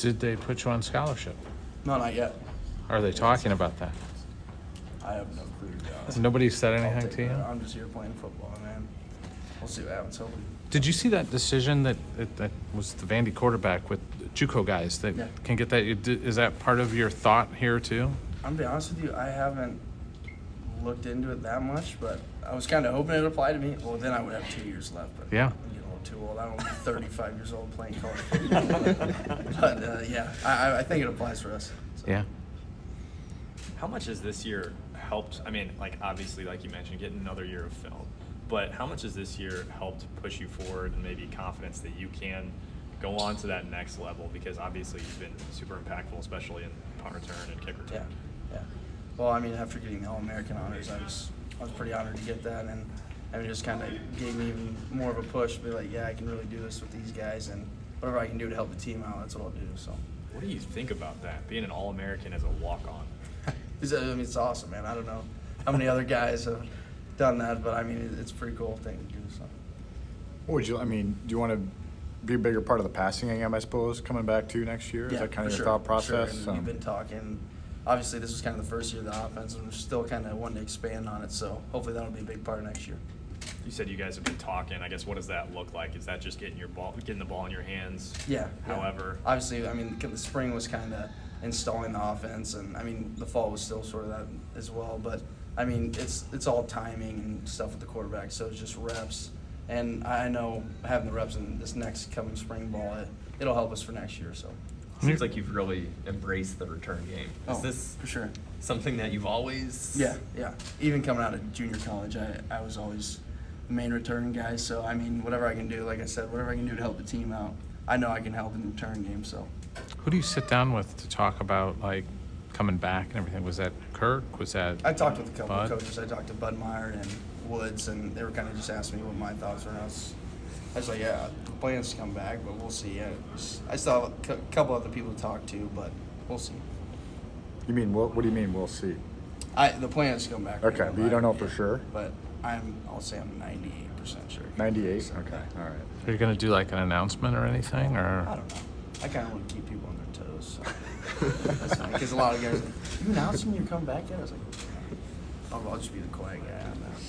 Did they put you on scholarship? No, not yet. Are they talking about that? I have no clue. To be honest. Nobody said I'll anything take to you? that. I'm just here playing football, man. We'll see what happens. Hopefully. Did you see that decision that was the Vandy quarterback with JUCO guys that Yeah. can get that? Is that part of your thought here too? I'm gonna be honest with you. I haven't looked into it that much, but I was kind of hoping it applied to me. Well, then I would have 2 years left. But Yeah. I'm getting a little too old. I don't want to be 35 years old playing college football. But yeah, I think it applies for us. So. Yeah. How much has this year helped? I mean, like obviously, like you mentioned, getting another year of film. But how much has this year helped push you forward and maybe confidence that you can go on to that next level? Because obviously you've been super impactful, especially in punt return and kick return. Yeah. Well, I mean, after getting the All-American honors, I was pretty honored to get that, and I mean, it just kind of gave me even more of a push to be like, yeah, I can really do this with these guys, and whatever I can do to help the team out, that's what I'll do. So. What do you think about that, being an All-American as a walk-on? I mean, it's awesome, man. I don't know how many other guys have done that, but I mean, it's a pretty cool thing to do. So. What would you? I mean, do you want to be a bigger part of the passing game? I suppose coming back to next year. Is that kind of your thought process? Sure. And we've been talking. Obviously, this was kind of the first year of the offense, and we're still kind of wanting to expand on it. So hopefully, that'll be a big part of next year. You said you guys have been talking. I guess what does that look like? Is that just getting the ball in your hands? Yeah. However, obviously, I mean, the spring was kind of installing the offense, and I mean, the fall was still sort of that as well. But I mean, it's all timing and stuff with the quarterback, so it's just reps. And I know having the reps in this next coming spring ball, it'll help us for next year. So. Seems like you've really embraced the return game. Is this for sure something that you've always? Yeah. Even coming out of junior college, I was always the main return guy. So I mean, whatever I can do, like I said, whatever I can do to help the team out, I know I can help in the return game. So. Who do you sit down with to talk about like coming back and everything? Was that Kirk? Was that? I talked with a couple Bud? of coaches. I talked to Bud Meyer and Woods, and they were kind of just asking me what my thoughts were. And I was like, yeah, the plan is to come back, but we'll see. I still have a couple other people to talk to, but we'll see. You mean what? What do you mean? We'll see. The plan is to come back. Okay, but you don't know for sure. But I'll say I'm 98% sure. 98. Okay. All right. Are you going to do like an announcement or anything, I or? don't know. I kind of want to keep people on their toes. So that's fine. Because a lot of guys, are like, you announcing you come back yet? I was like, I'll just be the quiet guy on that.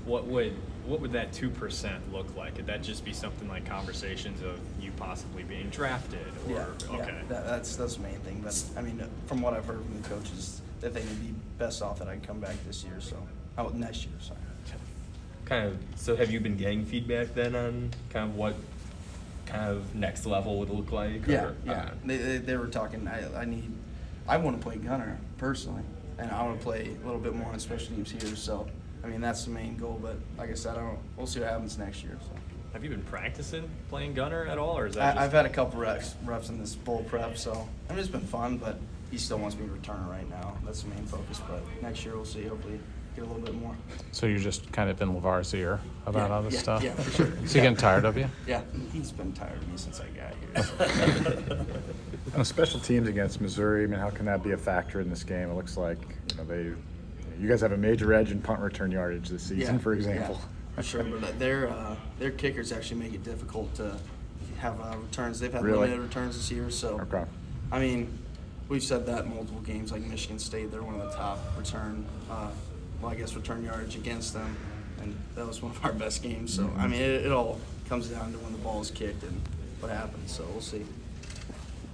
what would that 2% look like? Could that just be something like conversations of you possibly being drafted? Or, Yeah. Okay. That's the main thing. But I mean, from what I've heard from the coaches, that they would be best off that I come back this year. So, next year. Sorry. So have you been getting feedback then on kind of what kind of next level would look like? Yeah. Okay. They were talking. I want to play gunner personally, and I want to play a little bit more on special teams here. So, I mean, that's the main goal. But like I said, we'll see what happens next year. So. Have you been practicing playing gunner at all, or is that? I've had a couple reps in this bowl prep, so I mean, it's been fun. But he still wants me to return right now. That's the main focus. But next year we'll see. Hopefully, get a little bit more. So you're just kind of in LeVar's ear about all this stuff? Yeah, for sure. Is he getting tired of you? Yeah, he's been tired of me since I got here. So. On special teams against Missouri, I mean, how can that be a factor in this game? It looks like you guys have a major edge in punt return yardage this season, for example. Yeah, sure. But their kickers actually make it difficult to have returns. They've had Really? limited returns this year, so Okay. I mean, we've said that in multiple games, like Michigan State. They're one of the top return yardage against them, and that was one of our best games. So I mean, it all comes down to when the ball is kicked and what happens. So we'll see.